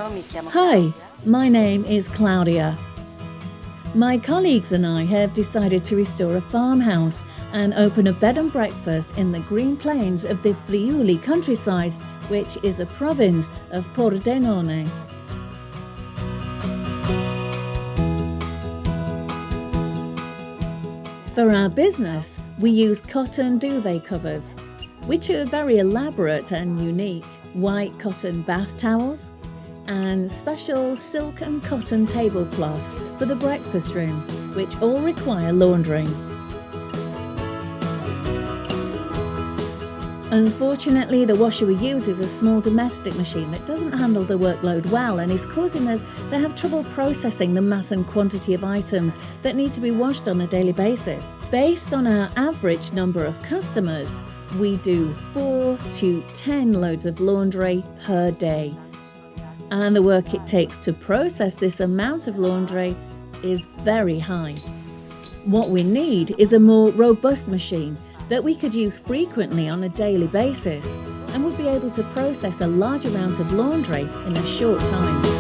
Hi, my name is Claudia. My colleagues and I have decided to restore a farmhouse and open a bed and breakfast in the green plains of the Friuli countryside, which is a province of Pordenone. For our business, we use cotton duvet covers, which are very elaborate and unique, white cotton bath towels, and special silk and cotton tablecloths for the breakfast room, which all require laundering. Unfortunately, the washer we use is a small domestic machine that doesn't handle the workload well and is causing us to have trouble processing the mass and quantity of items that need to be washed on a daily basis. Based on our average number of customers, we do 4 to 10 loads of laundry per day. And the work it takes to process this amount of laundry is very high. What we need is a more robust machine that we could use frequently on a daily basis and would be able to process a large amount of laundry in a short time.